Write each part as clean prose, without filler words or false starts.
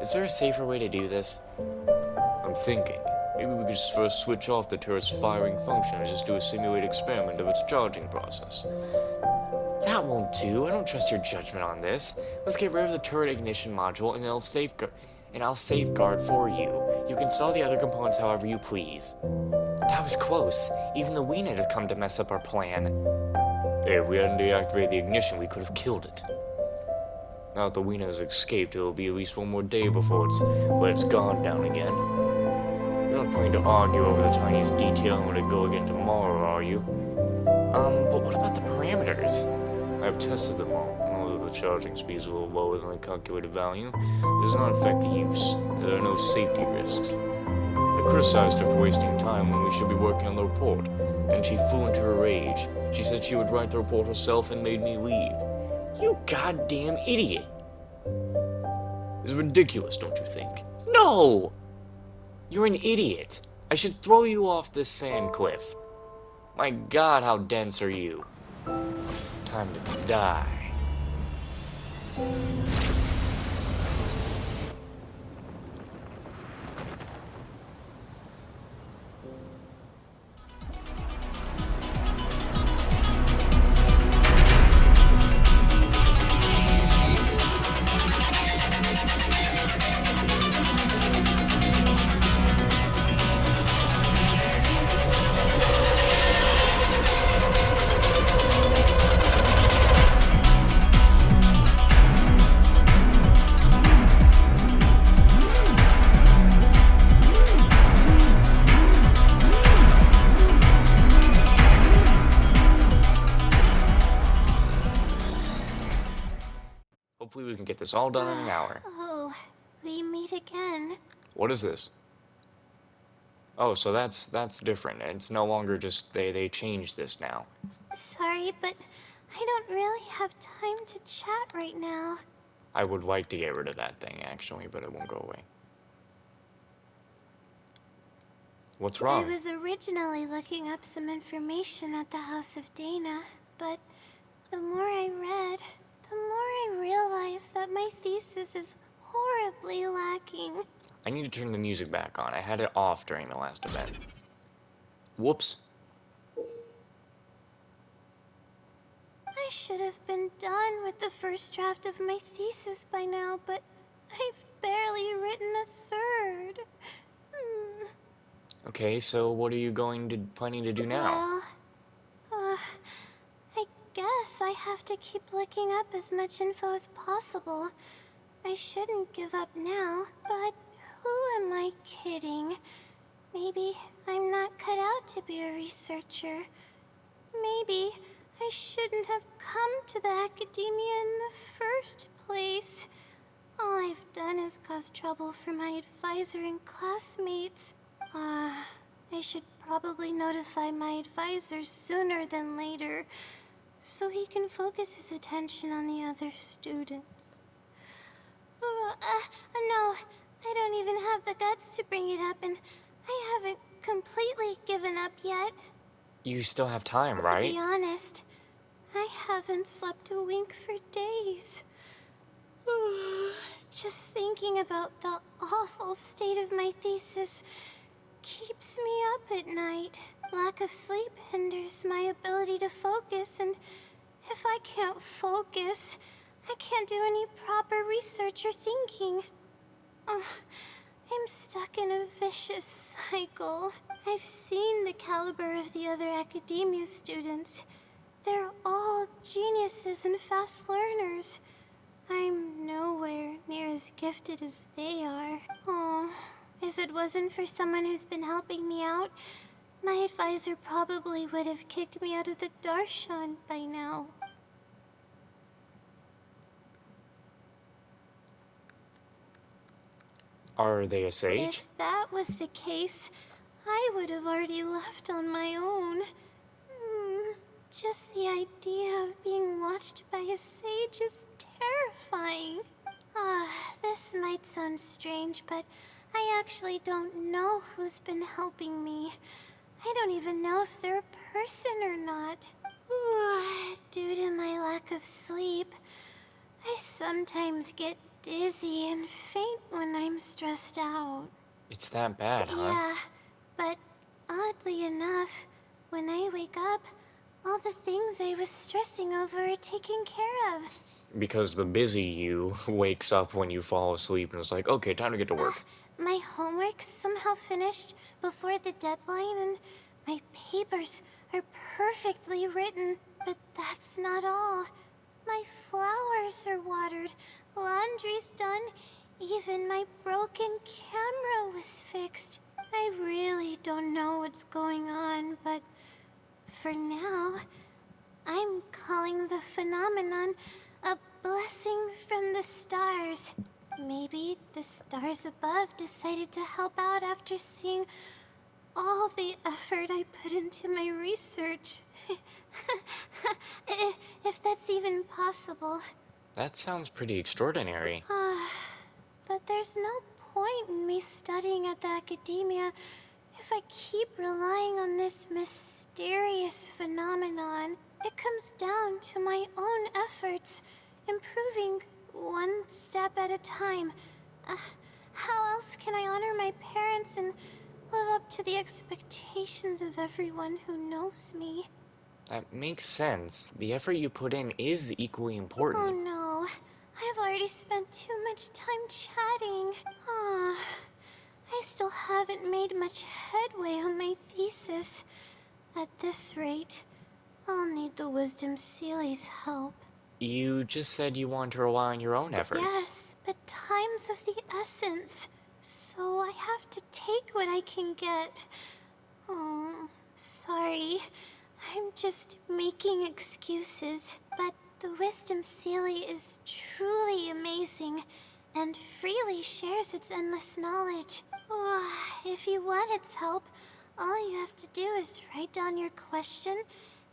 Is there a safer way to do this? I'm thinking. Maybe we could just first switch off the turret's firing function and just do a simulated experiment of its charging process. That won't do. I don't trust your judgment on this. Let's get rid of the turret ignition module and I'll safeguard for you. You can install the other components however you please. That was close. Even the Weenet had come to mess up our plan. Hey, if we hadn't deactivated the ignition, we could have killed it. Now that the Weenet has escaped, it'll be at least one more day before it's gone down again. You're not going to argue over the tiniest detail and let it go again tomorrow, are you? But what about the parameters? I've tested them all, and although the charging speed is a little lower than the calculated value, it does not affect use. There are no safety risks. I criticized her for wasting time when we should be working on the report, and she flew into a rage. She said she would write the report herself and made me leave. You goddamn idiot! It's ridiculous, don't you think? No! You're an idiot. I should throw you off this sand cliff. My god, how dense are you? Time to die. Hopefully we can get this all done in an hour. Oh, we meet again. What is this? Oh, so that's different. It's no longer just they changed this now. Sorry, but I don't really have time to chat right now. I would like to get rid of that thing actually, but it won't go away. What's wrong? I was originally looking up some information at the House of Dana, but the more I read, the more I realized that my thesis is horribly lacking. I need to turn the music back on. I had it off during the last event. Whoops. I should have been done with the first draft of my thesis by now, but I've barely written a third. Okay, so what are you planning to do now? Well, I guess I have to keep looking up as much info as possible. I shouldn't give up now, but who am I kidding? Maybe I'm not cut out to be a researcher. Maybe I shouldn't have come to the academia in the first place. All I've done is cause trouble for my advisor and classmates. I should probably notify my advisor sooner than later, so he can focus his attention on the other students. No, I don't even have the guts to bring it up, and I haven't completely given up yet. You still have time, right? To be honest, I haven't slept a wink for days. Just thinking about the awful state of my thesis keeps me up at night. Lack of sleep hinders my ability to focus, and if I can't focus, I can't do any proper research or thinking. I'm stuck in a vicious cycle. I've seen the caliber of the other academia students. They're all geniuses and fast learners. I'm nowhere near as gifted as they are. Oh, if it wasn't for someone who's been helping me out, my advisor probably would have kicked me out of the Darshan by now. Are they a sage? If that was the case, I would have already left on my own. Just the idea of being watched by a sage is terrifying. This might sound strange, but I actually don't know who's been helping me. I don't even know if they're a person or not. Due to my lack of sleep, I sometimes get dizzy and faint when I'm stressed out. It's that bad, huh? Yeah, but oddly enough, when I wake up, all the things I was stressing over are taken care of. Because the busy you wakes up when you fall asleep and is like, okay, time to get to work. My homework's somehow finished before the deadline, and my papers are perfectly written. But that's not all. My flowers are watered, laundry's done, even my broken camera was fixed. I really don't know what's going on, but for now, I'm calling the phenomenon a blessing from the stars. Maybe the stars above decided to help out after seeing all the effort I put into my research. If that's even possible. That sounds pretty extraordinary. But there's no point in me studying at the academia if I keep relying on this mysterious phenomenon. It comes down to my own efforts, improving one step at a time. How else can I honor my parents and live up to the expectations of everyone who knows me? That makes sense. The effort you put in is equally Oh important. no, I've already spent too much time chatting. I still haven't made much headway on my thesis. At this rate, I'll need the Wisdom Sealy's help. You just said you want to rely on your own efforts. Yes, but time's of the essence. So I have to take what I can get. Oh, sorry. I'm just making excuses. But the Wisdom Sealy is truly amazing and freely shares its endless knowledge. Oh, if you want its help, all you have to do is write down your question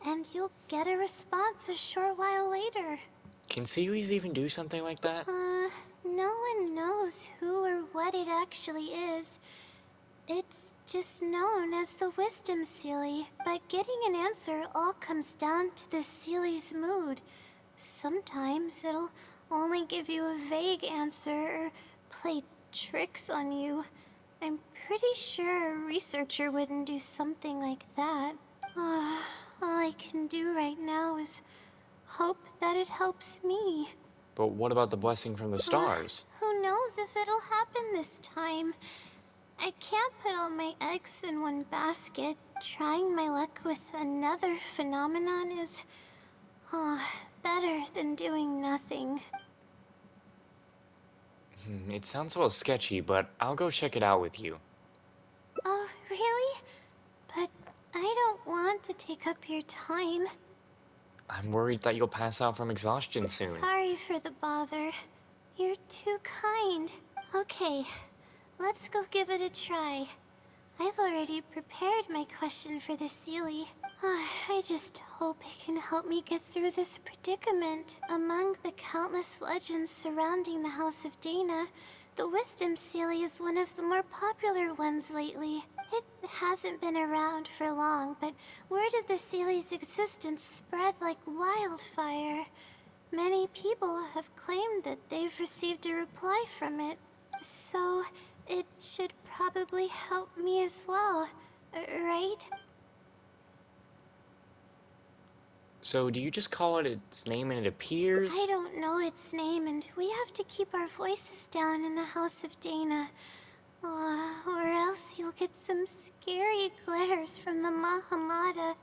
and you'll get a response a short while later. Can seaweeds even do something like that? No one knows who or what it actually is. It's just known as the Wisdom Sealy, but getting an answer all comes down to the Sealy's mood. Sometimes it'll only give you a vague answer or play tricks on you. I'm pretty sure a researcher wouldn't do something like that. All I can do right now is hope that it helps me. But what about the blessing from the stars? Who knows if it'll happen this time? I can't put all my eggs in one basket. Trying my luck with another phenomenon is better than doing nothing. It sounds a little sketchy, but I'll go check it out with you. Oh, really? But I don't want to take up your time. I'm worried that you'll pass out from exhaustion soon. Sorry for the bother. You're too kind. Okay, let's go give it a try. I've already prepared my question for the Sealy. I just hope it can help me get through this predicament. Among the countless legends surrounding the House of Dana, the Wisdom Sealy is one of the more popular ones lately. It hasn't been around for long, but word of the Sealy's existence spread like wildfire. Many people have claimed that they've received a reply from it, so it should probably help me as well, right? So do you just call it its name and it appears? I don't know its name, and we have to keep our voices down in the House of Dana. Or else you'll get some scary glares from the Mahamada.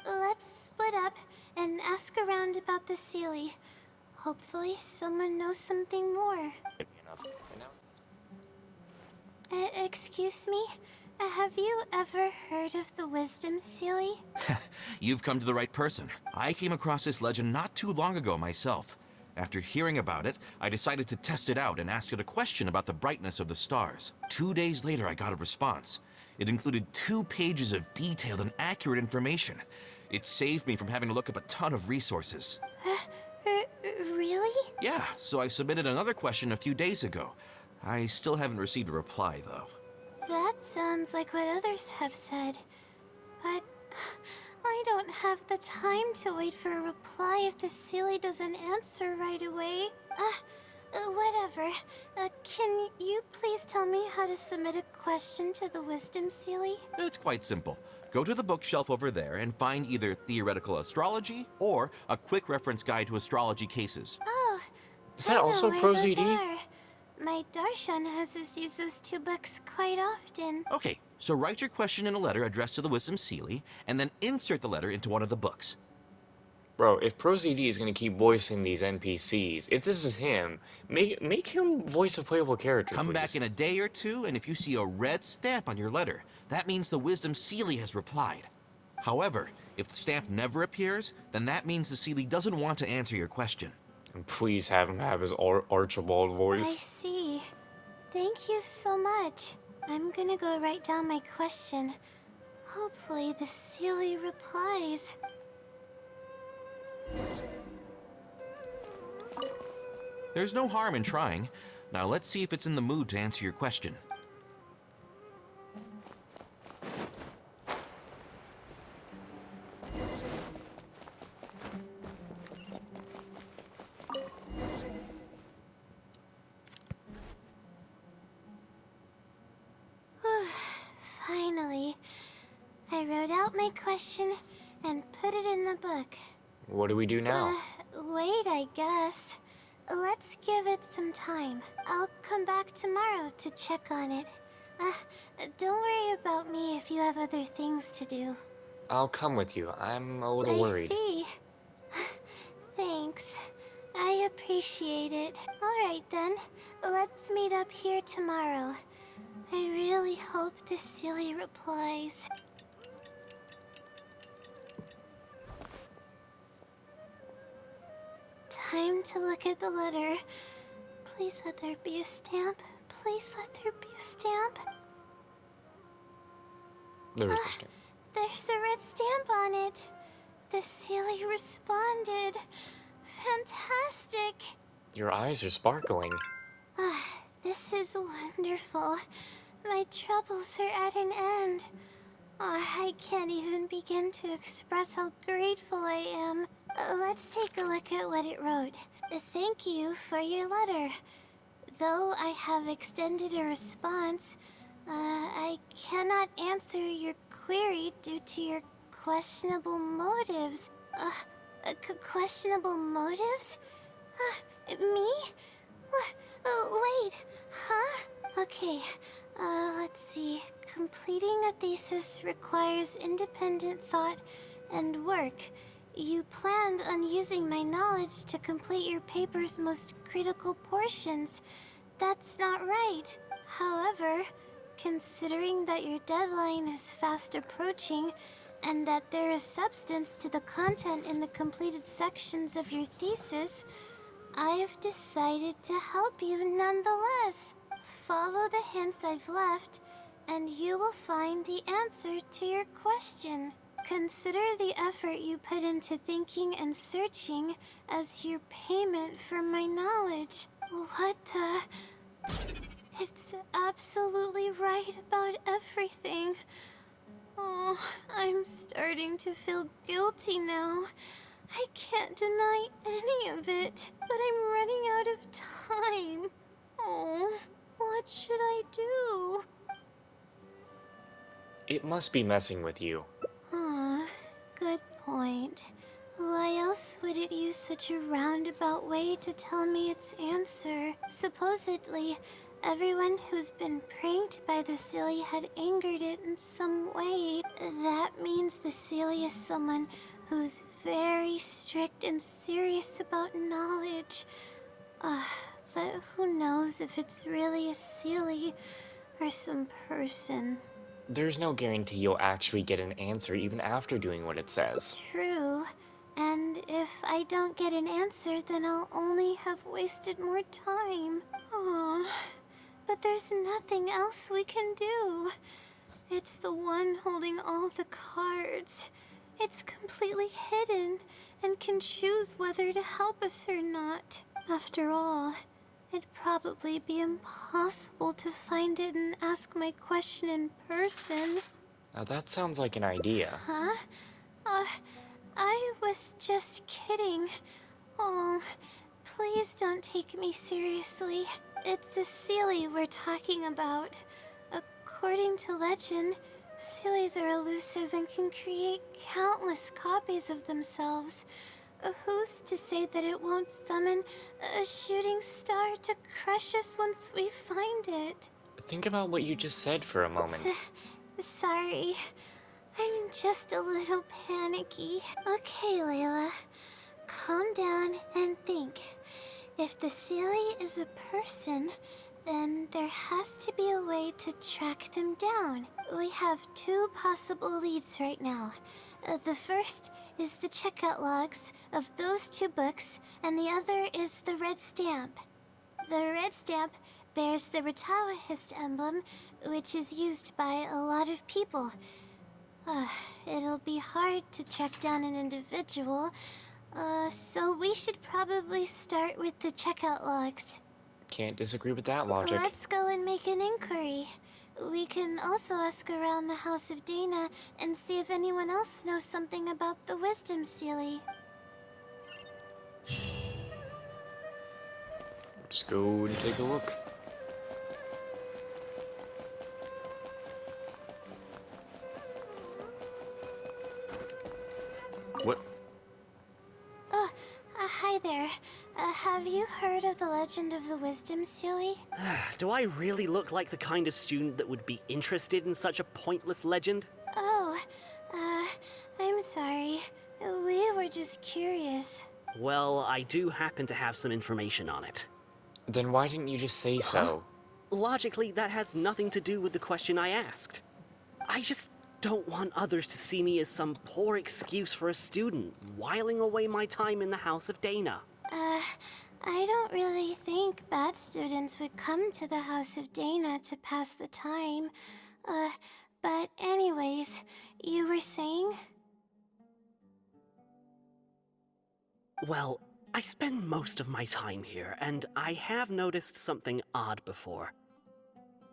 Let's split up and ask around about the Sealy. Hopefully someone knows something more. Excuse me? Have you ever heard of the Wisdom Sealy? You've come to the right person. I came across this legend not too long ago myself. After hearing about it, I decided to test it out and asked it a question about the brightness of the stars. 2 days later, I got a response. It included 2 pages of detailed and accurate information. It saved me from having to look up a ton of resources. Really? Yeah, so I submitted another question a few days ago. I still haven't received a reply, though. That sounds like what others have said. But I I don't have the time to wait for a reply if the Sealy doesn't answer right away. Whatever. Can you please tell me how to submit a question to the Wisdom Sealy? It's quite simple. Go to the bookshelf over there and find either Theoretical Astrology or a quick reference guide to astrology cases. Oh, Is that I know also where Pro those ZD? are. My Darshan has us use those two books quite often. Okay, so write your question in a letter addressed to the Wisdom Sealy, and then insert the letter into one of the books. Bro, if Pro ZD is gonna keep voicing these NPCs, if this is him, make him voice a playable character, Come back please. in a day or two, and if you see a red stamp on your letter, that means the Wisdom Sealy has replied. However, if the stamp never appears, then that means the Sealy doesn't want to answer your question. And please have him have his Archibald I voice. see. Thank you so much. I'm gonna go write down my question. Hopefully the Sealy replies. There's no harm in trying. Now let's see if it's in the mood to answer your question. Finally. I wrote out my question and put it in the book. What do we do now? Wait, I guess. Let's give it some time. I'll come back tomorrow to check on it. Don't worry about me if you have other things to do. I'll come with you. I'm a little worried. I see. Thanks. I appreciate it. Alright then, let's meet up here tomorrow. I really hope the Sealy replies. Time to look at the letter. Please let there be a stamp. Please let there be a stamp. There is no stamp. There's a red stamp on it. The Sealy responded. Fantastic. Your eyes are sparkling. This is wonderful. My troubles are at an end. I can't even begin to express how grateful I am. Let's take a look at what it wrote. Thank you for your letter. Though I have extended a response, I cannot answer your query due to your questionable motives. Questionable motives? Me? Wait, huh? Okay, let's see. Completing a thesis requires independent thought and work. You planned on using my knowledge to complete your paper's most critical portions. That's not right. However, considering that your deadline is fast approaching, and that there is substance to the content in the completed sections of your thesis, I've decided to help you nonetheless. Follow the hints I've left, and you will find the answer to your question. Consider the effort you put into thinking and searching as your payment for my knowledge. What the... It's absolutely right about everything. Oh, I'm starting to feel guilty now. I can't deny any of it, but I'm running out of time. Oh, what should I do? It must be messing with you. Good point. Why else would it use such a roundabout way to tell me its answer? Supposedly, everyone who's been pranked by the Sealy had angered it in some way. That means the Sealy is someone who's very strict and serious about knowledge. But who knows if it's really a Sealy or some person. There's no guarantee you'll actually get an answer even after doing what it says. True. And if I don't get an answer, then I'll only have wasted more time. Oh, but there's nothing else we can do. It's the one holding all the cards. It's completely hidden and can choose whether to help us or not. After all, it'd probably be impossible to find it and ask my question in person. Now that sounds like an idea. Huh? Uh, I was just kidding. Oh, please don't take me seriously. It's a Seelie we're talking about. According to legend, Seelies are elusive and can create countless copies of themselves. Who's to say that it won't summon a shooting star to crush us once we find it? Think about what you just said for a moment. Sorry. I'm just a little panicky. Okay, Layla. Calm down and think. If the Seelie is a person, then there has to be a way to track them down. We have two possible leads right now. The first is the checkout logs of those two books, and the other is the red stamp. The red stamp bears the Retawahist emblem, which is used by a lot of people. It'll be hard to track down an individual, so we should probably start with the checkout logs. Can't disagree with that logic. Let's go and make an inquiry. We can also ask around the House of Dana and see if anyone else knows something about the Wisdom Seelie. Let's go and take a look. What? Hi there. Have you heard of the legend of the Wisdom Seelie? Do I really look like the kind of student that would be interested in such a pointless legend? Oh, I'm sorry. We were just curious. Well, I do happen to have some information on it. Then why didn't you just say so? Logically, that has nothing to do with the question I asked. I just don't want others to see me as some poor excuse for a student, whiling away my time in the House of Dana. I don't really think bad students would come to the House of Dana to pass the time. But anyways, you were saying? Well, I spend most of my time here, and I have noticed something odd before.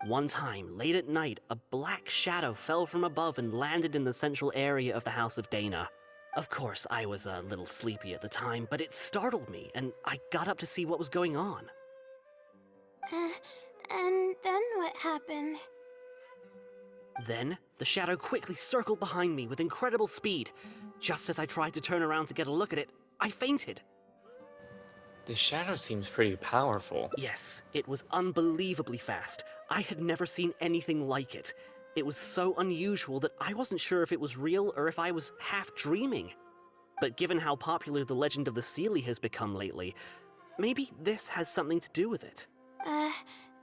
One time, late at night, a black shadow fell from above and landed in the central area of the House of Dana. Of course, I was a little sleepy at the time, but it startled me, and I got up to see what was going on. And then what happened? Then, the shadow quickly circled behind me with incredible speed. Just as I tried to turn around to get a look at it, I fainted. The shadow seems pretty powerful. Yes, it was unbelievably fast. I had never seen anything like it. It was so unusual that I wasn't sure if it was real or if I was half dreaming. But given how popular the legend of the Seelie has become lately, maybe this has something to do with it.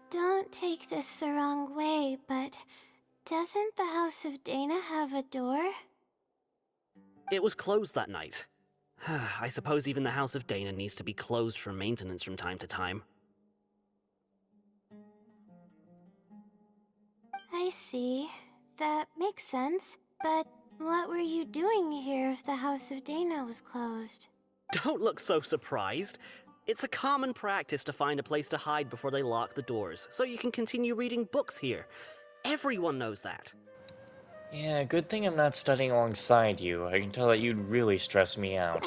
Don't take this the wrong way, but doesn't the House of Dana have a door? It was closed that night. I suppose even the House of Dana needs to be closed for maintenance from time to time. I see. That makes sense. But what were you doing here if the House of Dana was closed? Don't look so surprised. It's a common practice to find a place to hide before they lock the doors, so you can continue reading books here. Everyone knows that. Yeah, good thing I'm not studying alongside you. I can tell that you'd really stress me out.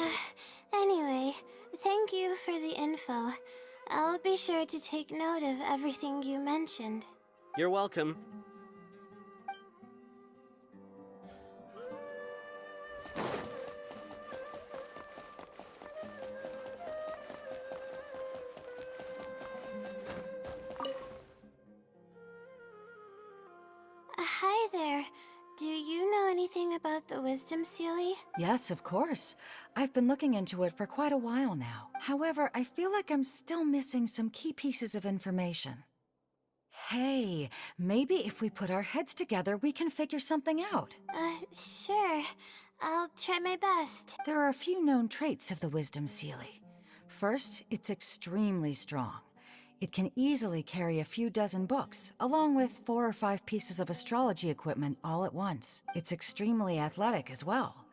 Anyway, thank you for the info. I'll be sure to take note of everything you mentioned. You're welcome. Hi there. Do you know anything about the Wisdom Seelie? Yes, of course. I've been looking into it for quite a while now. However, I feel like I'm still missing some key pieces of information. Hey, maybe if we put our heads together, we can figure something out. Sure. I'll try my best. There are a few known traits of the Wisdom Seelie. First, it's extremely strong. It can easily carry a few dozen books, along with 4 or 5 pieces of astrology equipment all at once. It's extremely athletic as well.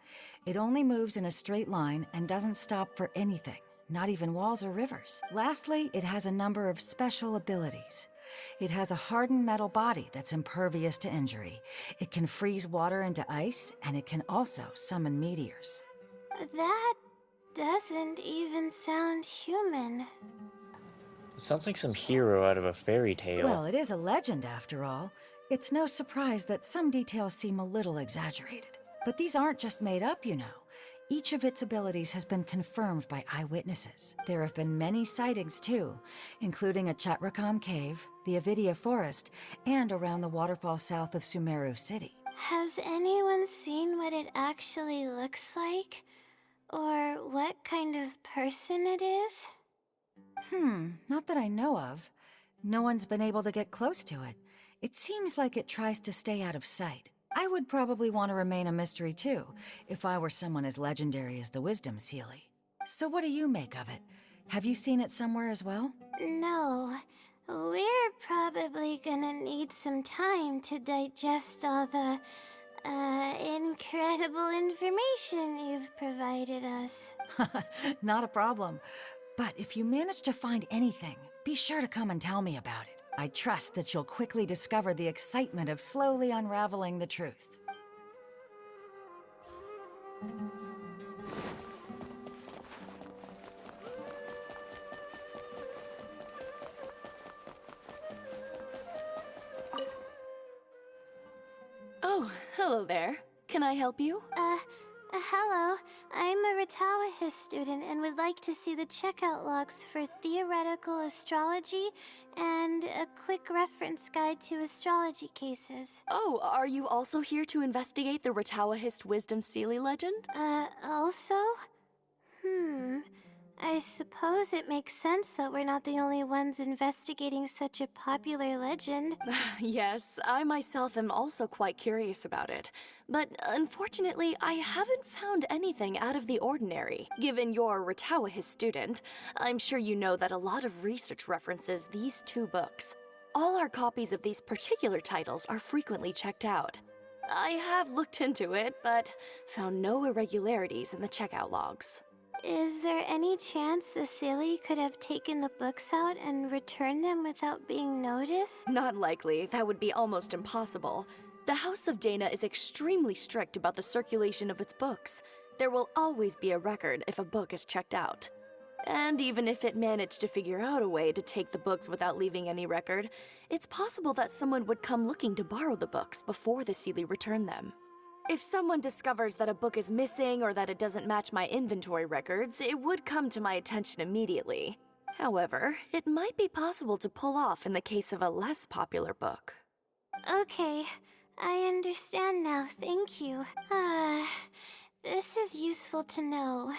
It only moves in a straight line and doesn't stop for anything, not even walls or rivers. Lastly, it has a number of special abilities. It has a hardened metal body that's impervious to injury. It can freeze water into ice, and it can also summon meteors. That doesn't even sound human. It sounds like some hero out of a fairy tale. Well, it is a legend after all. It's no surprise that some details seem a little exaggerated. But these aren't just made up, you know. Each of its abilities has been confirmed by eyewitnesses. There have been many sightings too, including at Chatrakam Cave, the Avidia Forest, and around the waterfall south of Sumeru City. Has anyone seen what it actually looks like? Or what kind of person it is? Not that I know of. No one's been able to get close to it. It seems like it tries to stay out of sight. I would probably want to remain a mystery too, if I were someone as legendary as the Wisdom Sealy. So what do you make of it? Have you seen it somewhere as well? No. We're probably gonna need some time to digest all the, incredible information you've provided us. Not a problem. But if you manage to find anything, be sure to come and tell me about it. I trust that you'll quickly discover the excitement of slowly unraveling the truth. Oh, hello there. Can I help you? Hello. I'm a Ratawa student and would like to see the checkout logs for theoretical astrology and a quick reference guide to astrology cases. Oh, are you also here to investigate the Ratawahist Wisdom Sealy legend? Also? I suppose it makes sense that we're not the only ones investigating such a popular legend. Yes, I myself am also quite curious about it. But unfortunately, I haven't found anything out of the ordinary. Given you're a Ratawahist student, I'm sure you know that a lot of research references these two books. All our copies of these particular titles are frequently checked out. I have looked into it, but found no irregularities in the checkout logs. Is there any chance the Sealy could have taken the books out and returned them without being noticed? Not likely. That would be almost impossible. The House of Dana is extremely strict about the circulation of its books. There will always be a record if a book is checked out. And even if it managed to figure out a way to take the books without leaving any record, it's possible that someone would come looking to borrow the books before the Sealy returned them. If someone discovers that a book is missing or that it doesn't match my inventory records, it would come to my attention immediately. However, it might be possible to pull off in the case of a less popular book. Okay, I understand now, thank you. This is useful to know.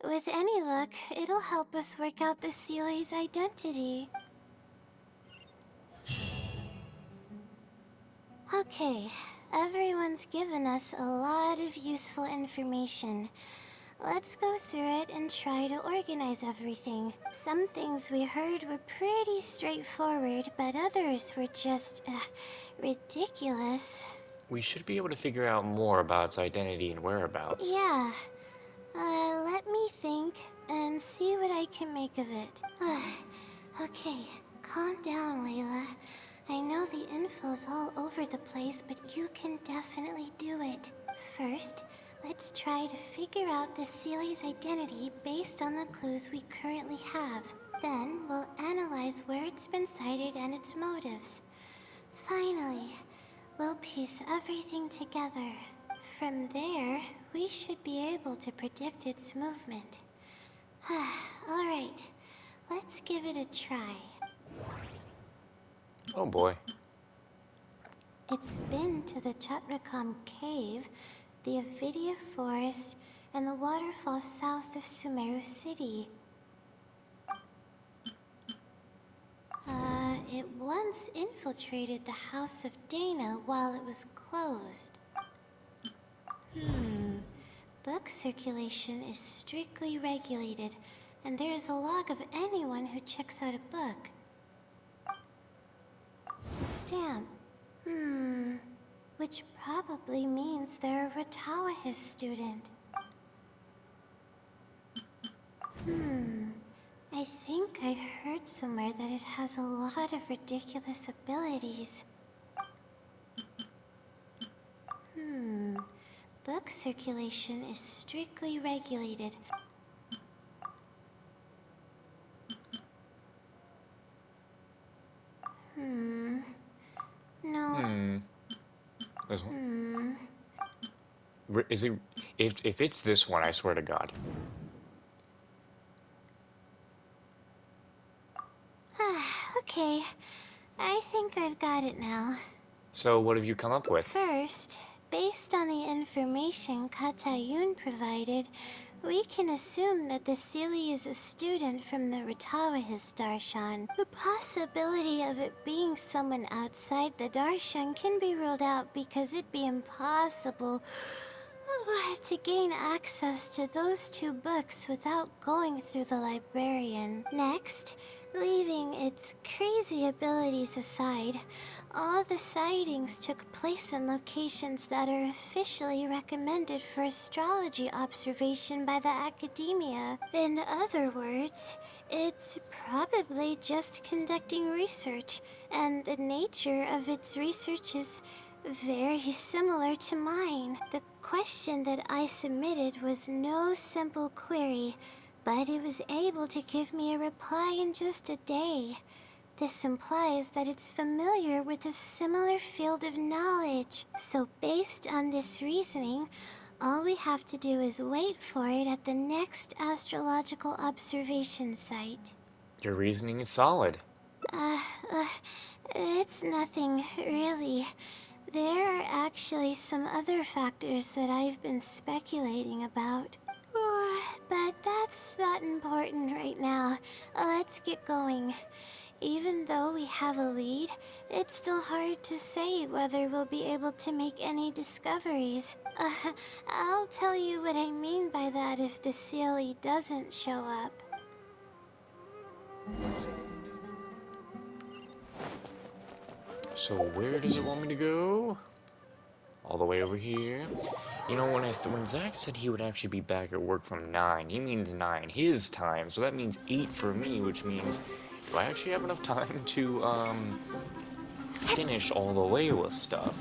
With any luck, it'll help us work out the Sealy's identity. Okay, everyone's given us a lot of useful information. Let's go through it and try to organize everything. Some things we heard were pretty straightforward, but others were just, ridiculous. We should be able to figure out more about its identity and whereabouts. Yeah. Let me think and see what I can make of it. Okay, calm down, Layla. I know the info's all over the place, but you can definitely do it. First, let's try to figure out the Sealy's identity based on the clues we currently have. Then, we'll analyze where it's been sighted and its motives. Finally, we'll piece everything together. From there, we should be able to predict its movement. Alright, let's give it a try. Oh boy. It's been to the Chatrakam Cave, the Avidia Forest, and the waterfall south of Sumeru City. It once infiltrated the House of Dana while it was closed. Book circulation is strictly regulated, and there's a log of anyone who checks out a book. Stamp. Which probably means they're a Ratawahist student. I think I heard read somewhere that it has a lot of ridiculous abilities. Book circulation is strictly regulated. No. This one. Is it? If it's this one, I swear to God. Okay, I think I've got it now. So what have you come up with? First, based on the information Katayun provided, we can assume that the Seelie is a student from the Ratawa's Darshan. The possibility of it being someone outside the Darshan can be ruled out because it'd be impossible to gain access to those two books without going through the librarian. Next, leaving its crazy abilities aside, all the sightings took place in locations that are officially recommended for astrology observation by the academia. In other words, it's probably just conducting research, and the nature of its research is very similar to mine. The question that I submitted was no simple query, but it was able to give me a reply in just a day. This implies that it's familiar with a similar field of knowledge. So based on this reasoning, all we have to do is wait for it at the next astrological observation site. Your reasoning is solid. It's nothing, really. There are actually some other factors that I've been speculating about. But that's not important right now. Let's get going. Even though we have a lead, it's still hard to say whether we'll be able to make any discoveries. I'll tell you what I mean by that if the Seelie doesn't show up. So where does it want me to go? All the way over here. You know, when Zach said he would actually be back at work from 9, he means 9 his time, so that means 8 for me, which means do I actually have enough time to finish all the Layla stuff?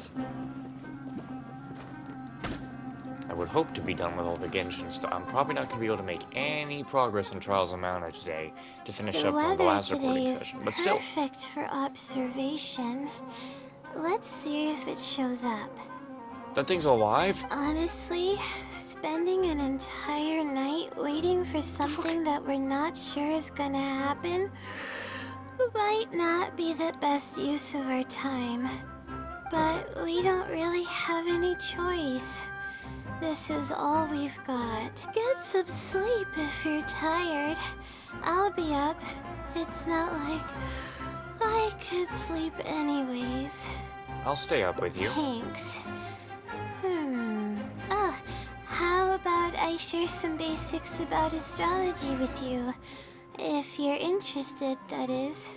I would hope to be done with all the Genshin stuff. I'm probably not going to be able to make any progress on Trials of Mana today to finish up on the last recording session, but still. Perfect for observation. Let's see if it shows up. That thing's alive? Honestly, spending an entire night waiting for something that we're not sure is gonna happen might not be the best use of our time. But we don't really have any choice. This is all we've got. Get some sleep if you're tired. I'll be up. It's not like I could sleep anyways. I'll stay up with you. Thanks. Oh, how about I share some basics about astrology with you? If you're interested, that is.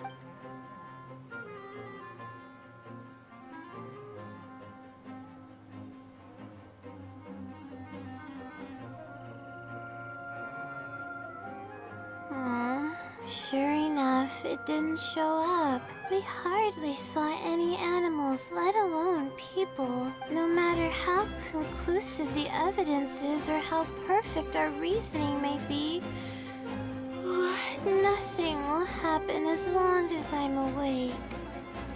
Sure enough, it didn't show up. We hardly saw any animals, let alone people. No matter how conclusive the evidence is or how perfect our reasoning may be, nothing will happen as long as I'm awake.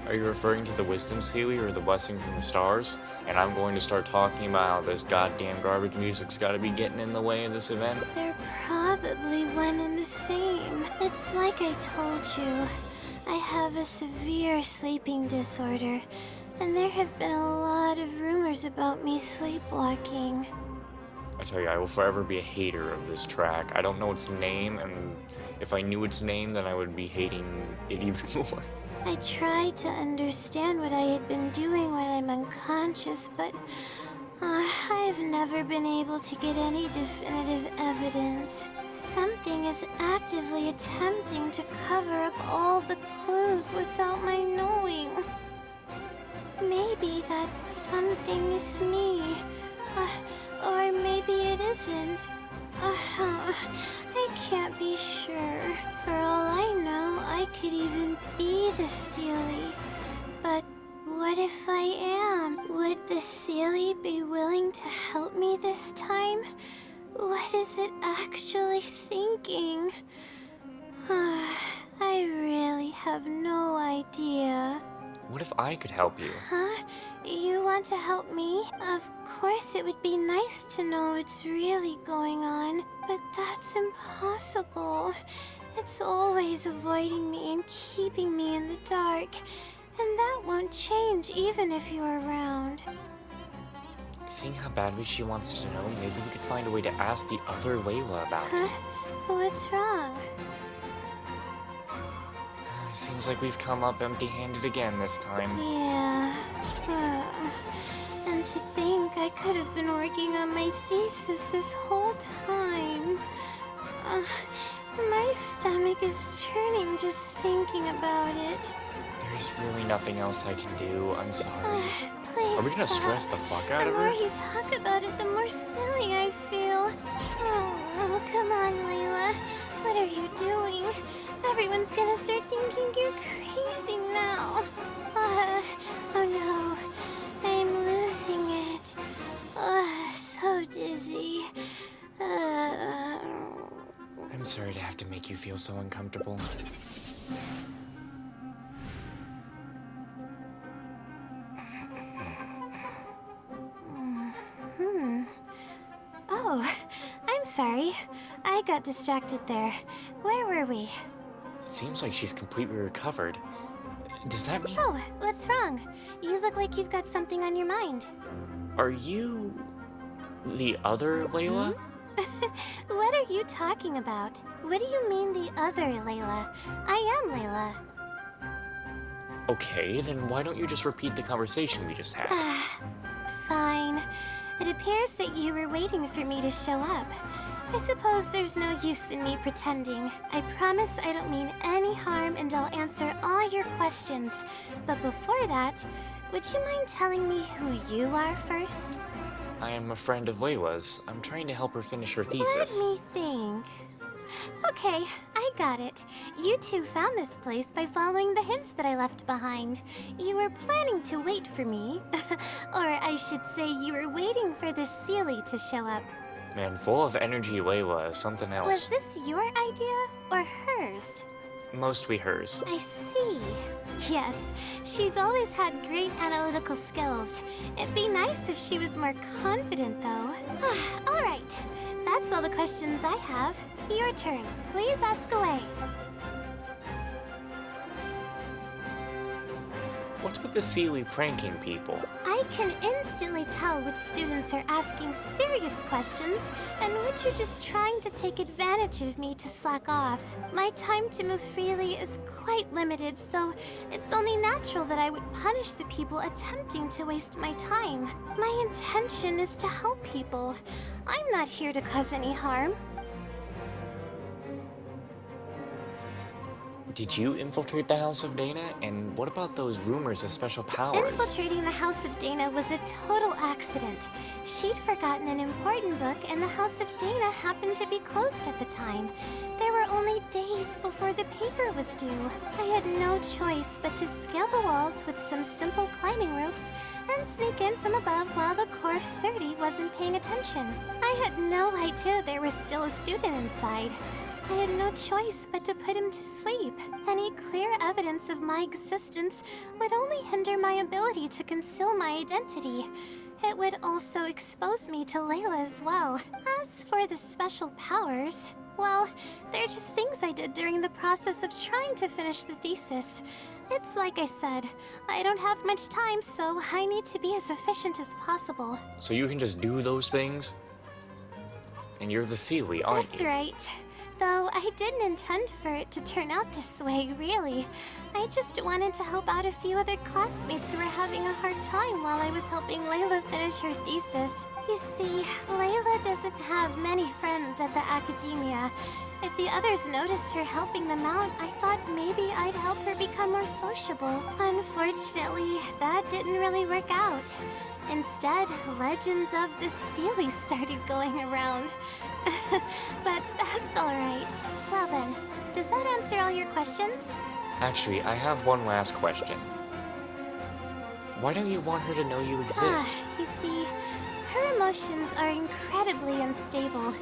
Are you referring to the Wisdom Sealy or the Blessing from the Stars? And I'm going to start talking about how this goddamn garbage music's gotta be getting in the way of this event? They're probably one and the same. It's like I told you. I have a severe sleeping disorder, and there have been a lot of rumors about me sleepwalking. I tell you, I will forever be a hater of this track. I don't know its name, and if I knew its name, then I would be hating it even more. I tried to understand what I had been doing when I'm unconscious, but I've never been able to get any definitive evidence. Something is actively attempting to cover up all the clues without my knowing. Maybe that something is me. Or maybe it isn't. I can't be sure. For all I know, I could even be the Sealy. But what if I am? Would the Sealy be willing to help me this time? What is it actually thinking? I really have no idea. What if I could help you? Huh? You want to help me? Of course it would be nice to know what's really going on, but that's impossible. It's always avoiding me and keeping me in the dark, and that won't change even if you're around. Seeing how badly she wants to know, maybe we could find a way to ask the other Layla about it. Huh? What's wrong? Seems like we've come up empty-handed again this time. Yeah. And to think I could have been working on my thesis this whole time. My stomach is churning just thinking about it. There's really nothing else I can do. I'm sorry. Please Are we gonna stop. stress the fuck out The of more her? you talk about it, the more silly I feel. Oh, come on, Layla. What are you doing? Everyone's gonna start thinking you're crazy now. Oh no. I'm losing it. So dizzy. I'm sorry to have to make you feel so uncomfortable. Oh, I'm sorry. I got distracted there. Where were we? It seems like she's completely recovered. Does that mean... Oh, what's wrong? You look like you've got something on your mind. Are you... the other Layla? What are you talking about? What do you mean the other Layla? I am Layla. Okay, then why don't you just repeat the conversation we just had? Fine. It appears that you were waiting for me to show up. I suppose there's no use in me pretending. I promise I don't mean any harm and I'll answer all your questions. But before that, would you mind telling me who you are first? I am a friend of Layla's. I'm trying to help her finish her Let thesis. me think. Okay, I got it. You two found this place by following the hints that I left behind. You were planning to wait for me. Or I should say you were waiting for the Sealy to show up. Man, full of energy Layla is something Was else. this your idea or hers? Mostly hers. I see. Yes, she's always had great analytical skills. It'd be nice if she was more confident, though. All right, that's all the questions I have. Your turn. Please ask away. What's with the Sealy pranking people? I can instantly tell which students are asking serious questions and which are just trying to take advantage of me to slack off. My time to move freely is quite limited, so it's only natural that I would punish the people attempting to waste my time. My intention is to help people. I'm not here to cause any harm. Did you infiltrate the House of Dana? And what about those rumors of special powers? Infiltrating the House of Dana was a total accident. She'd forgotten an important book, and the House of Dana happened to be closed at the time. There were only days before the paper was due. I had no choice but to scale the walls with some simple climbing ropes and sneak in from above while the core 30 wasn't paying attention. I had no idea there was still a student inside. I had no choice but to put him to sleep. Any clear evidence of my existence would only hinder my ability to conceal my identity. It would also expose me to Layla as well. As for the special powers, well, they're just things I did during the process of trying to finish the thesis. It's like I said, I don't have much time, so I need to be as efficient as possible. So you can just do those things? And you're the Sealy, aren't That's you? right. Though I didn't intend for it to turn out this way, really. I just wanted to help out a few other classmates who were having a hard time while I was helping Layla finish her thesis. You see, Layla doesn't have many friends at the academia. If the others noticed her helping them out, I thought maybe I'd help her become more sociable. Unfortunately, that didn't really work out. Instead, legends of the Sealy started going around. But that's alright. Well then, does that answer all your questions? Actually, I have one last question. Why don't you want her to know you exist? You see, her emotions are incredibly unstable.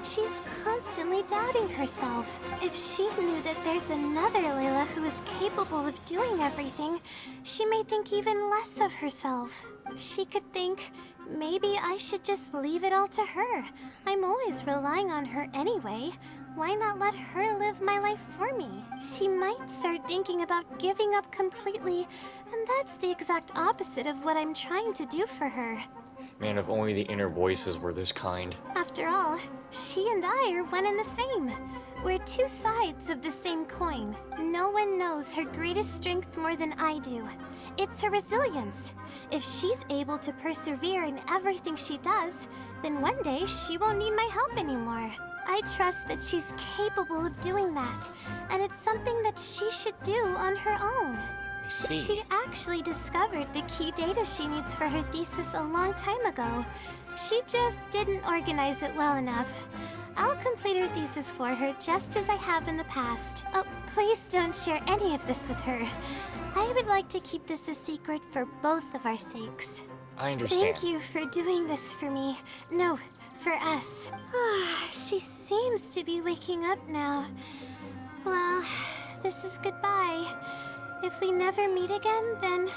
She's constantly doubting herself. If she knew that there's another Layla who is capable of doing everything, she may think even less of herself. She could think, maybe I should just leave it all to her. I'm always relying on her anyway. Why not let her live my life for me? She might start thinking about giving up completely, and that's the exact opposite of what I'm trying to do for her. Man, if only the inner voices were this kind. After all, she and I are one and the same. We're two sides of the same coin. No one knows her greatest strength more than I do. It's her resilience. If she's able to persevere in everything she does, then one day she won't need my help anymore. I trust that she's capable of doing that, and it's something that she should do on her own. I see. She actually discovered the key data she needs for her thesis a long time ago. She just didn't organize it well enough. I'll complete her thesis for her just as I have in the past. Oh, please don't share any of this with her. I would like to keep this a secret for both of our sakes. I understand. Thank you for doing this for me. No, for us. She seems to be waking up now. Well, this is goodbye. If we never meet again, then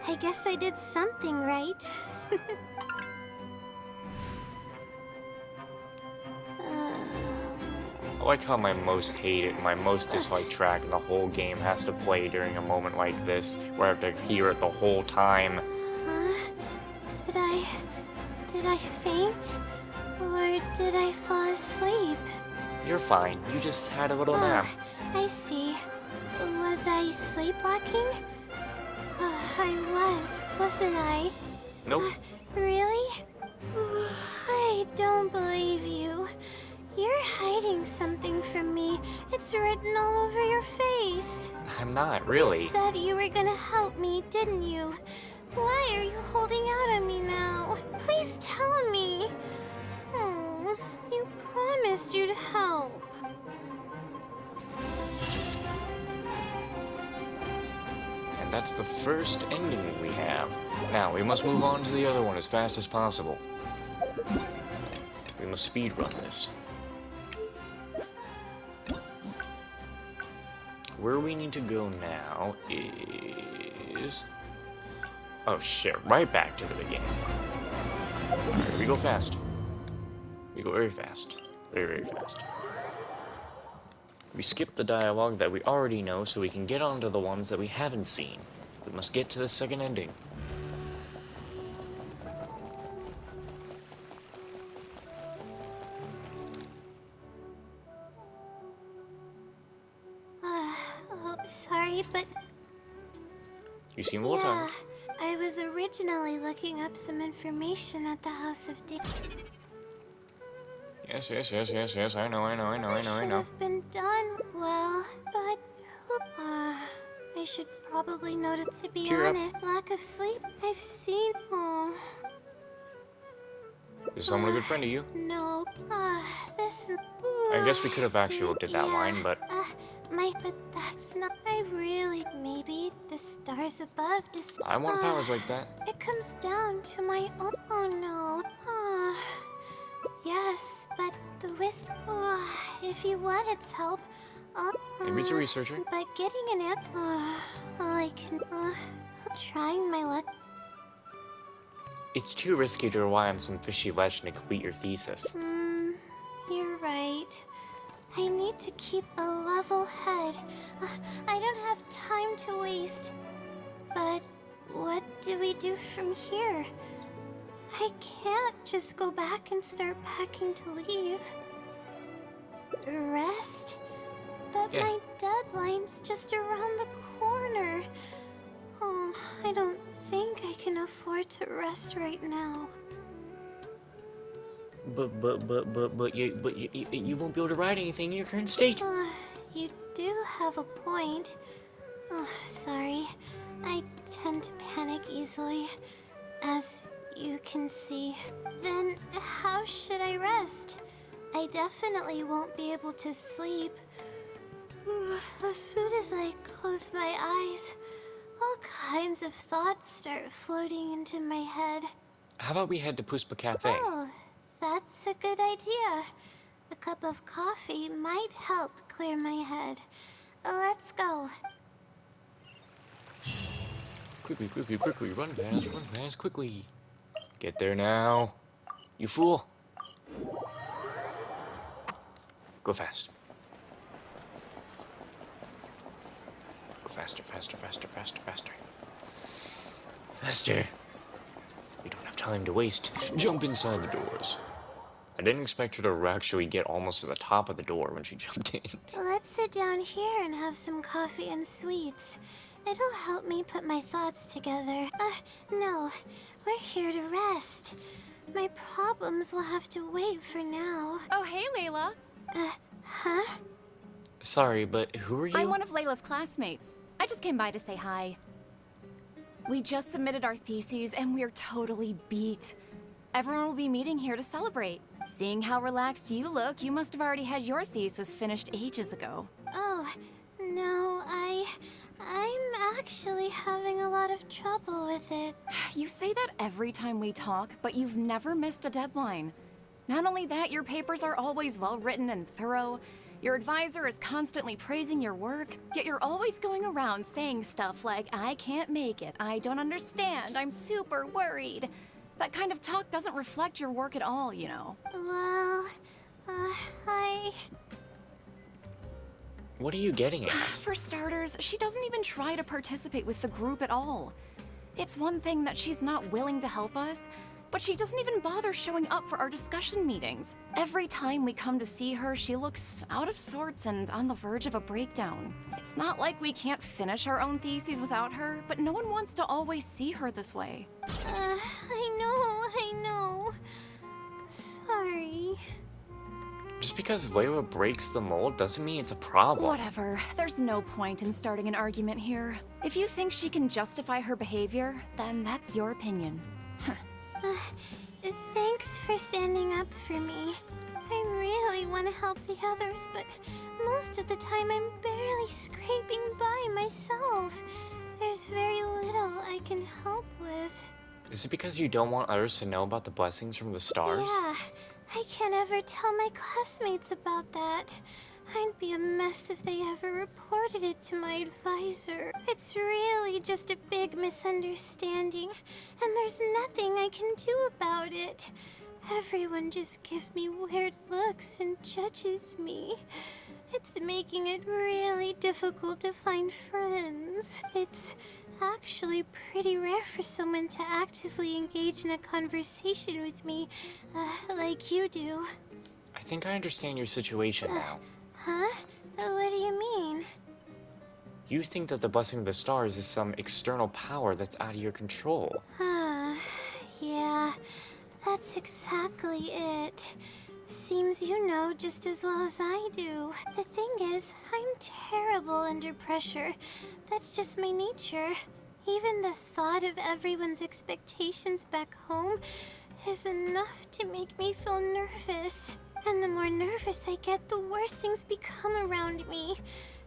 I guess I did something right. I like how my most hated, my most disliked track in the whole game has to play during a moment like this, where I have to hear it the whole time. Did I faint? Or did I fall asleep? You're fine. You just had a little nap. I see. Was I sleepwalking? I wasn't I? Nope. Really? I don't believe you. You're hiding something from me. It's written all over your face. I'm not, really. You said you were gonna help me, didn't you? Why are you holding out on me now? Please tell me. You promised you'd help. And that's the first ending we have. Now, we must move on to the other one as fast as possible. We must speedrun this. Where we need to go now is... Oh shit, right back to the beginning. Alright, we go fast. We go very fast. Very, very fast. We skip the dialogue that we already know so we can get on to the ones that we haven't seen. We must get to the second ending. Sorry, but... You seem a little tired. I was originally looking up some information at the House of Data. Yes, I know. Should have been done well, but I should probably note it. To be Cheer up. honest, lack of sleep. I've seen. Is someone a good friend to you? No. This. I guess we could have actually looked at that line, but But that's not. I really. Maybe the stars above. I want powers like that. It comes down to my own. Oh no. Yes, but the wisdom. If you want its help, Maybe it's a researcher. But getting an app. All I can. Trying my luck. It's too risky to rely on some fishy legend to complete your thesis. You're right. I need to keep a level head. I don't have time to waste. But what do we do from here? I can't just go back and start packing to leave. Rest? But Yeah. my deadline's just around the corner. I don't think I can afford to rest right now. But you won't be able to ride anything in your current state. You do have a point. Sorry. I tend to panic easily, as you can see. Then how should I rest? I definitely won't be able to sleep. As soon as I close my eyes, all kinds of thoughts start floating into my head. How about we head to Puspa Cafe? Oh, that's a good idea. A cup of coffee might help clear my head. Let's go. Quickly, run fast, quickly. Get there now. You fool. Go fast. Go faster. Faster. We don't have time to waste. Jump inside the doors. I didn't expect her to actually get almost to the top of the door when she jumped in. Let's sit down here and have some coffee and sweets. It'll help me put my thoughts together. No. We're here to rest. My problems will have to wait for now. Oh, hey, Layla. Huh? Sorry, but who are you? I'm one of Layla's classmates. I just came by to say hi. We just submitted our theses and we're totally beat. Everyone will be meeting here to celebrate. Seeing how relaxed you look, you must have already had your thesis finished ages ago. Oh, no, I'm actually having a lot of trouble with it. You say that every time we talk, but you've never missed a deadline. Not only that, your papers are always well written and thorough. Your advisor is constantly praising your work, yet you're always going around saying stuff like, I can't make it, I don't understand, I'm super worried. That kind of talk doesn't reflect your work at all, you know. Well, What are you getting at? For starters, she doesn't even try to participate with the group at all. It's one thing that she's not willing to help us, but she doesn't even bother showing up for our discussion meetings. Every time we come to see her, she looks out of sorts and on the verge of a breakdown. It's not like we can't finish our own theses without her, but no one wants to always see her this way. I know. Sorry. Just because Layla breaks the mold doesn't mean it's a problem. Whatever. There's no point in starting an argument here. If you think she can justify her behavior, then that's your opinion. Thanks for standing up for me. I really want to help the others, but most of the time I'm barely scraping by myself. There's very little I can help with. Is it because you don't want others to know about the blessings from the stars? Yeah, I can't ever tell my classmates about that. I'd be a mess if they ever reported it to my advisor. It's really just a big misunderstanding, and there's nothing I can do about it. Everyone just gives me weird looks and judges me. It's making it really difficult to find friends. It's actually pretty rare for someone to actively engage in a conversation with me, like you do. I think I understand your situation now. Huh? What do you mean? You think that the blessing of the stars is some external power that's out of your control. Yeah, that's exactly it. Seems you know just as well as I do. The thing is, I'm terrible under pressure. That's just my nature. Even the thought of everyone's expectations back home is enough to make me feel nervous. And the more nervous I get, the worse things become around me.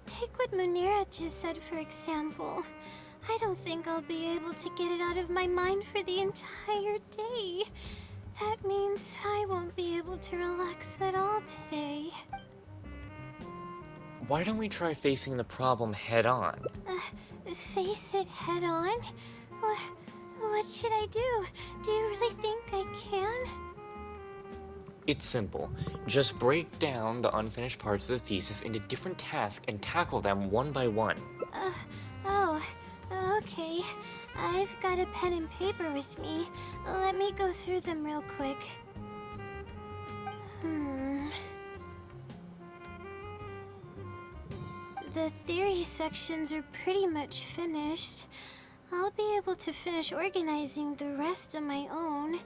Take what Munira just said, for example. I don't think I'll be able to get it out of my mind for the entire day. That means I won't be able to relax at all today. Why don't we try facing the problem head on? Face it head on? What should I do? Do you really think I can? It's simple. Just break down the unfinished parts of the thesis into different tasks and tackle them one by one. Okay. I've got a pen and paper with me. Let me go through them real quick. The theory sections are pretty much finished. I'll be able to finish organizing the rest on my own.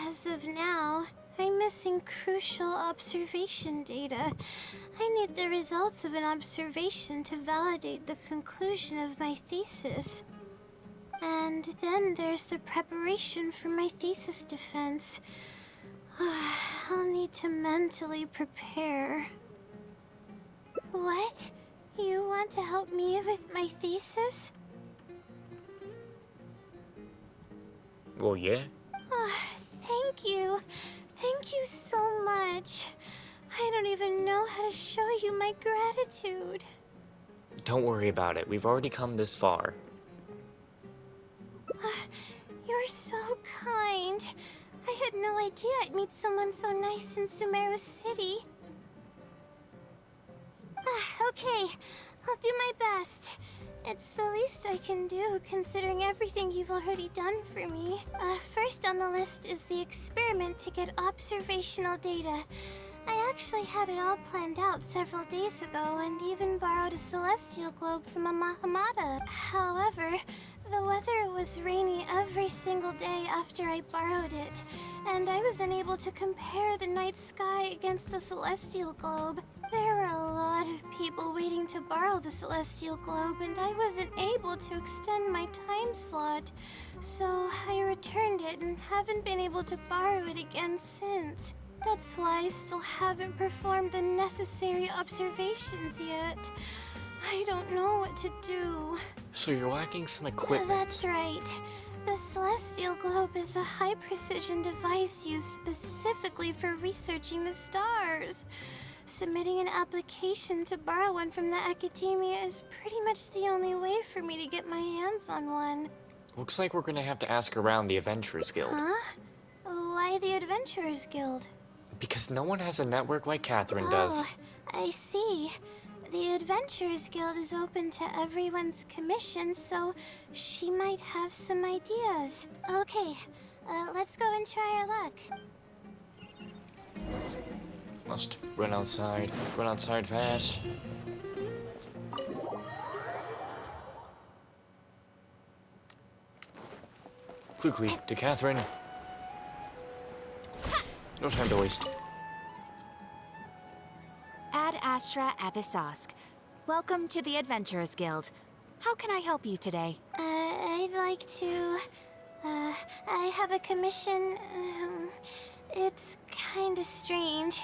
As of now, I'm missing crucial observation data. I need the results of an observation to validate the conclusion of my thesis. And then there's the preparation for my thesis defense. I'll need to mentally prepare. What? You want to help me with my thesis? Well, yeah. Oh, thank you. Thank you so much. I don't even know how to show you my gratitude. Don't worry about it. We've already come this far. You're so kind. I had no idea I'd meet someone so nice in Sumeru City. Okay, I'll do my best. It's the least I can do, considering everything you've already done for me. First on the list is the experiment to get observational data. I actually had it all planned out several days ago and even borrowed a celestial globe from a Mahamata. However, the weather was rainy every single day after I borrowed it, and I was unable to compare the night sky against the celestial globe. There were a lot of people waiting to borrow the celestial globe, and I wasn't able to extend my time slot. So I returned it and haven't been able to borrow it again since. That's why I still haven't performed the necessary observations yet. I don't know what to do. So you're lacking some equipment. That's right. The Celestial Globe is a high-precision device used specifically for researching the stars. Submitting an application to borrow one from the academia is pretty much the only way for me to get my hands on one. Looks like we're gonna have to ask around the Adventurers Guild. Huh? Why the Adventurers Guild? Because no one has a network like Catherine does. Oh, I see. The Adventurers Guild is open to everyone's commission, so she might have some ideas. Okay, let's go and try our luck. Must run outside fast. Quickly, to Catherine. No time to waste. Ad Astra Abyssosque. Welcome to the Adventurers Guild. How can I help you today? I'd like to... I have a commission. It's kinda strange.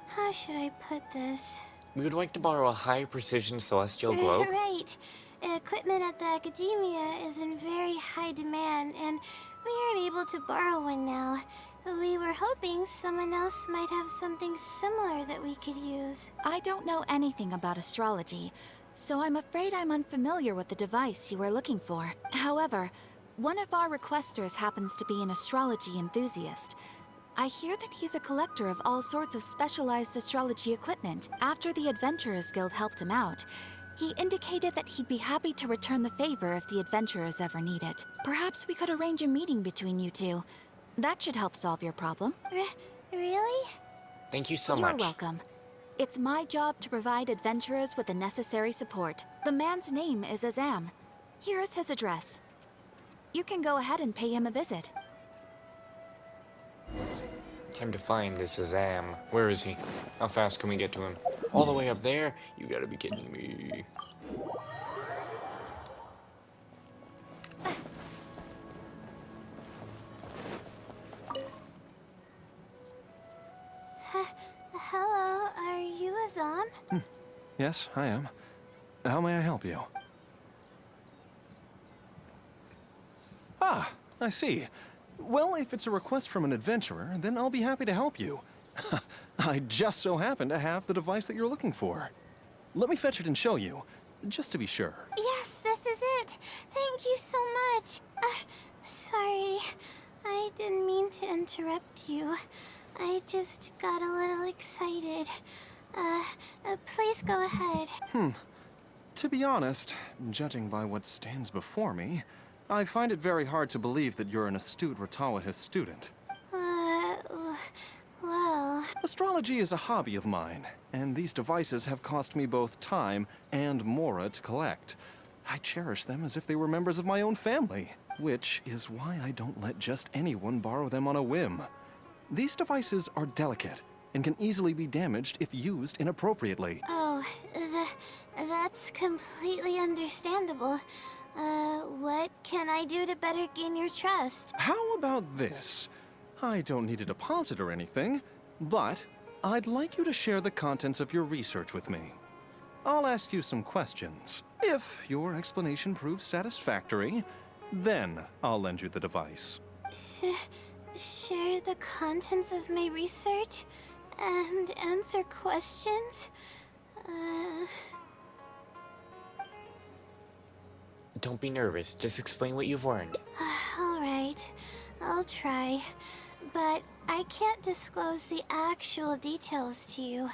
How should I put this? We would like to borrow a high-precision celestial globe. Right. Equipment at the academia is in very high demand, and we aren't able to borrow one now. We were hoping someone else might have something similar that we could use. I don't know anything about astrology, so I'm afraid I'm unfamiliar with the device you are looking for. However, one of our requesters happens to be an astrology enthusiast. I hear that he's a collector of all sorts of specialized astrology equipment. After the Adventurers Guild helped him out, he indicated that he'd be happy to return the favor if the adventurers ever need it. Perhaps we could arrange a meeting between you two. That should help solve your problem. Really? Thank you so You're much. welcome. It's my job to provide adventurers with the necessary support. The man's name is Azam. Here is his address. You can go ahead and pay him a visit. Time to find this Azam. Where is he? How fast can we get to him? All the way up there? You gotta be kidding me. Hello, are you Azam? Yes, I am. How may I help you? Ah, I see. Well, if it's a request from an adventurer, then I'll be happy to help you. I just so happen to have the device that you're looking for. Let me fetch it and show you, just to be sure. Yes, this is it. Thank you so much. Sorry. I didn't mean to interrupt you. I just got a little excited. Please go ahead. To be honest, judging by what stands before me, I find it very hard to believe that you're an astute Ratawahist student. Well... Astrology is a hobby of mine, and these devices have cost me both time and mora to collect. I cherish them as if they were members of my own family, which is why I don't let just anyone borrow them on a whim. These devices are delicate and can easily be damaged if used inappropriately. Oh, that's completely understandable. What can I do to better gain your trust? How about this? I don't need a deposit or anything, but I'd like you to share the contents of your research with me. I'll ask you some questions. If your explanation proves satisfactory, then I'll lend you the device. Share the contents of my research and answer questions? Don't be nervous. Just explain what you've learned. Alright, I'll try. But I can't disclose the actual details to you.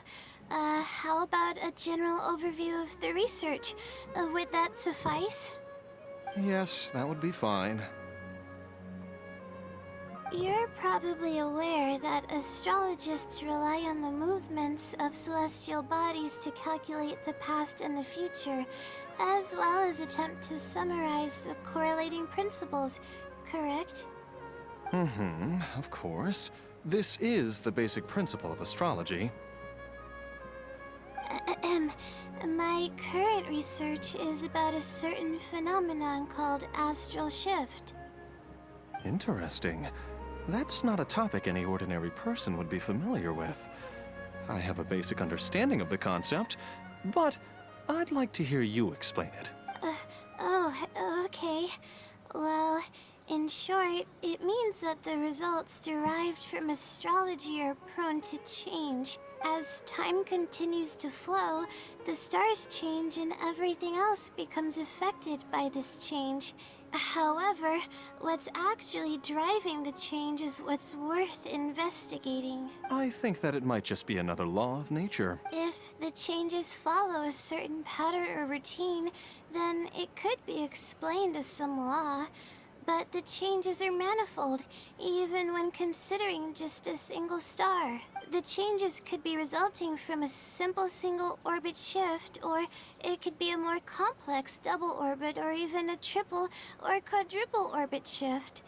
How about a general overview of the research? Would that suffice? Yes, that would be fine. You're probably aware that astrologists rely on the movements of celestial bodies to calculate the past and the future, as well as attempt to summarize the correlating principles, correct? Of course. This is the basic principle of astrology. My current research is about a certain phenomenon called astral shift. Interesting. That's not a topic any ordinary person would be familiar with. I have a basic understanding of the concept, but I'd like to hear you explain it. Okay. Well, in short, it means that the results derived from astrology are prone to change. As time continues to flow, the stars change and everything else becomes affected by this change. However, what's actually driving the change is what's worth investigating. I think that it might just be another law of nature. If the changes follow a certain pattern or routine, then it could be explained as some law. But the changes are manifold, even when considering just a single star. The changes could be resulting from a simple single orbit shift, or it could be a more complex double orbit, or even a triple or quadruple orbit shift.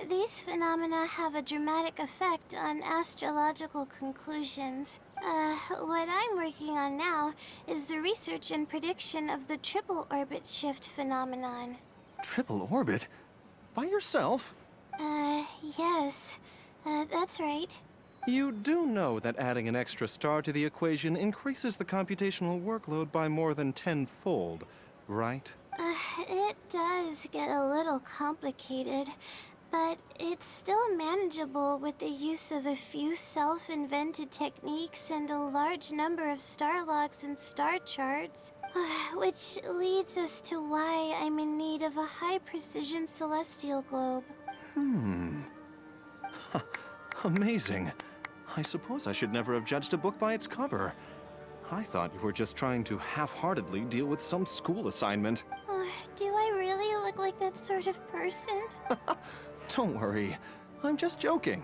These phenomena have a dramatic effect on astrological conclusions. What I'm working on now is the research and prediction of the triple orbit shift phenomenon. Triple orbit? By yourself? Yes. That's right. You do know that adding an extra star to the equation increases the computational workload by more than tenfold, right? It does get a little complicated, but it's still manageable with the use of a few self-invented techniques and a large number of star logs and star charts. Which leads us to why I'm in need of a high-precision celestial globe. Amazing. I suppose I should never have judged a book by its cover. I thought you were just trying to half-heartedly deal with some school assignment. Do I really look like that sort of person? Don't worry. I'm just joking.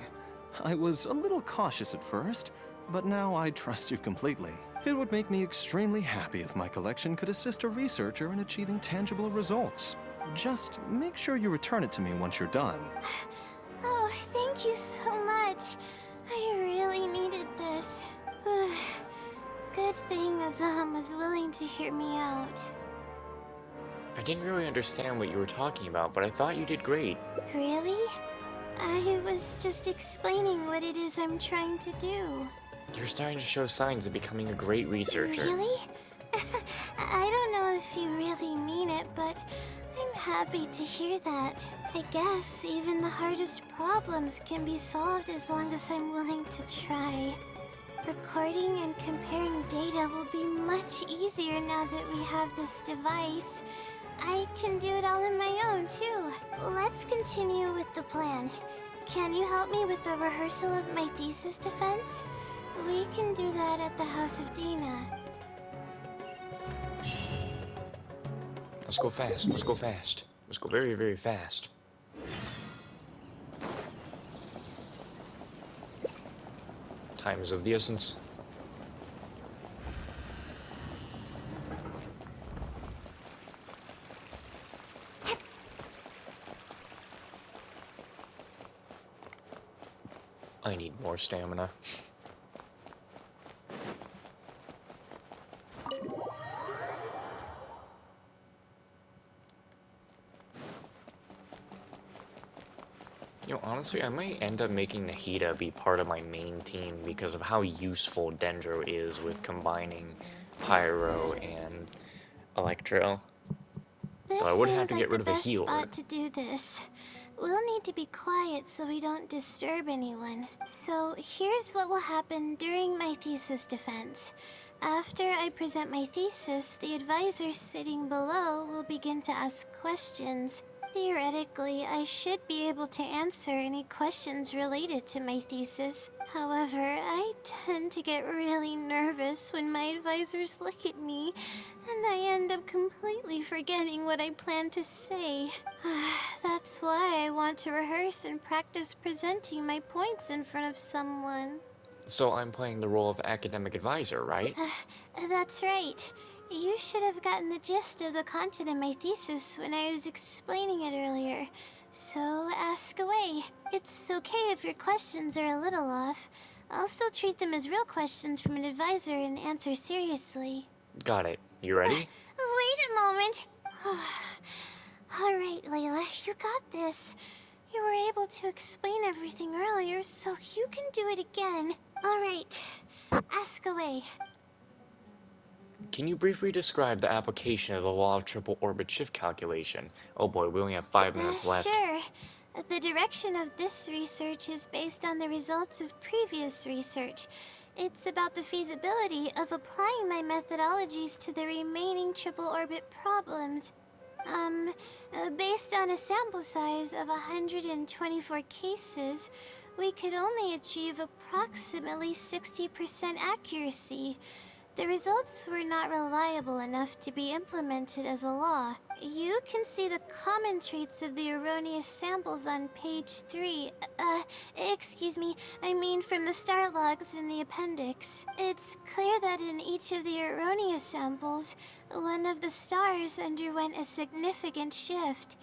I was a little cautious at first, but now I trust you completely. It would make me extremely happy if my collection could assist a researcher in achieving tangible results. Just make sure you return it to me once you're done. Oh, thank you so much. I really needed this. Good thing Azam was willing to hear me out. I didn't really understand what you were talking about, but I thought you did great. Really? I was just explaining what it is I'm trying to do. You're starting to show signs of becoming a great researcher. Really? I don't know if you really mean it, but I'm happy to hear that. I guess even the hardest problems can be solved as long as I'm willing to try. Recording and comparing data will be much easier now that we have this device. I can do it all on my own, too. Let's continue with the plan. Can you help me with the rehearsal of my thesis defense? We can do that at the House of Dana. Let's go fast. Let's go fast. Let's go very, very fast. Time is of the essence. I need more stamina. You know, honestly, I might end up making Nahida be part of my main team because of how useful Dendro is with combining Pyro and Electro. This Though I would have seems to like get rid the of a best healer. spot to do this. We'll need to be quiet so we don't disturb anyone. So here's what will happen during my thesis defense. After I present my thesis, the advisor sitting below will begin to ask questions. Theoretically, I should be able to answer any questions related to my thesis. However, I tend to get really nervous when my advisors look at me, and I end up completely forgetting what I plan to say. That's why I want to rehearse and practice presenting my points in front of someone. So I'm playing the role of academic advisor, right? That's right. You should have gotten the gist of the content of my thesis when I was explaining it earlier. So ask away. It's okay if your questions are a little off. I'll still treat them as real questions from an advisor and answer seriously. Got it. You ready? Wait a moment. All right, Layla, you got this. You were able to explain everything earlier, so you can do it again. All right, ask away. Can you briefly describe the application of the law of triple orbit shift calculation? Oh boy, we only have 5 minutes left. Sure. The direction of this research is based on the results of previous research. It's about the feasibility of applying my methodologies to the remaining triple orbit problems. Based on a sample size of 124 cases, we could only achieve approximately 60% accuracy. The results were not reliable enough to be implemented as a law. You can see the common traits of the erroneous samples on page 3. Excuse me, I mean from the star logs in the appendix. It's clear that in each of the erroneous samples, one of the stars underwent a significant shift.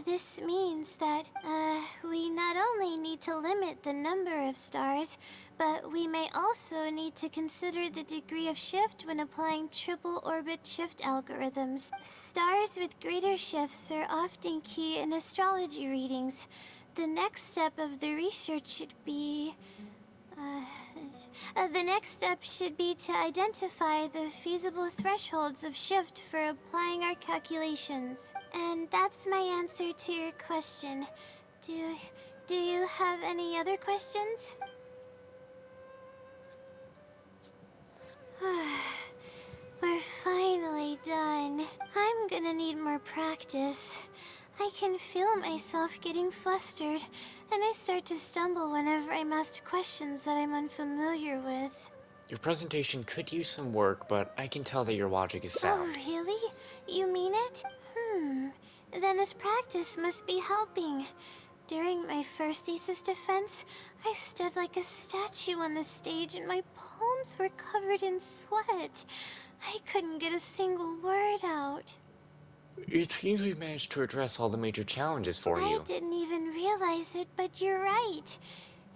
This means that, we not only need to limit the number of stars, but we may also need to consider the degree of shift when applying triple orbit shift algorithms. Stars with greater shifts are often key in astrology readings. The next step of the research should be... the next step should be to identify the feasible thresholds of shift for applying our calculations. And that's my answer to your question. Do you have any other questions? We're finally done. I'm gonna need more practice. I can feel myself getting flustered, and I start to stumble whenever I'm asked questions that I'm unfamiliar with. Your presentation could use some work, but I can tell that your logic is sound. Oh, really? You mean it? Then this practice must be helping. During my first thesis defense, I stood like a statue on the stage and my palms were covered in sweat. I couldn't get a single word out. It seems we've managed to address all the major challenges for I you. didn't even realize it, but you're right.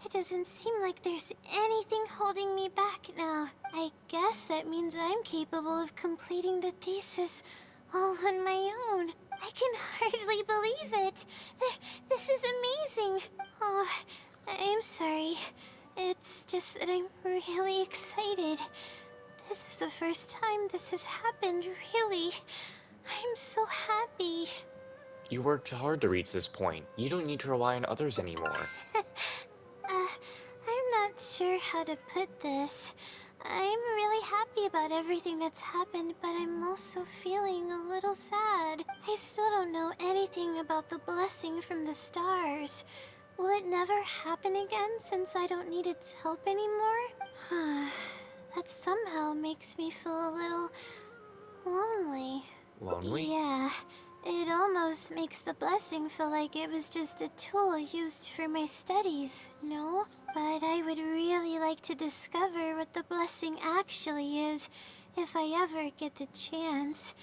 It doesn't seem like there's anything holding me back now. I guess that means I'm capable of completing the thesis all on my own. I can hardly believe it. This is amazing. Oh, I'm sorry. It's just that I'm really excited. This is the first time this has happened, really. I'm so happy. You worked hard to reach this point. You don't need to rely on others anymore. I'm not sure how to put this. I'm really happy about everything that's happened, but I'm also feeling a little sad. I still don't know anything about the blessing from the stars. Will it never happen again since I don't need its help anymore? That somehow makes me feel a little lonely. Lonely? Yeah, it almost makes the blessing feel like it was just a tool used for my studies, no? But I would really like to discover what the blessing actually is, if I ever get the chance.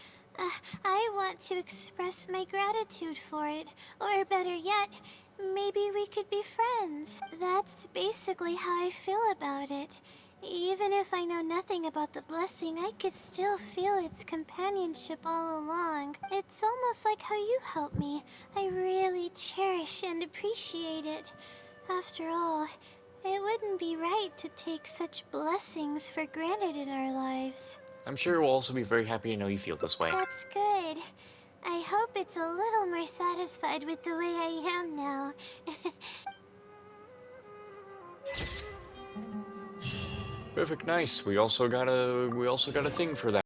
I want to express my gratitude for it, or better yet, maybe we could be friends. That's basically how I feel about it. Even if I know nothing about the blessing, I could still feel its companionship all along. It's almost like how you help me. I really cherish and appreciate it. After all, it wouldn't be right to take such blessings for granted in our lives. I'm sure we'll also be very happy to know you feel this way. That's good. I hope it's a little more satisfied with the way I am now. Perfect, nice. We also got a thing for that.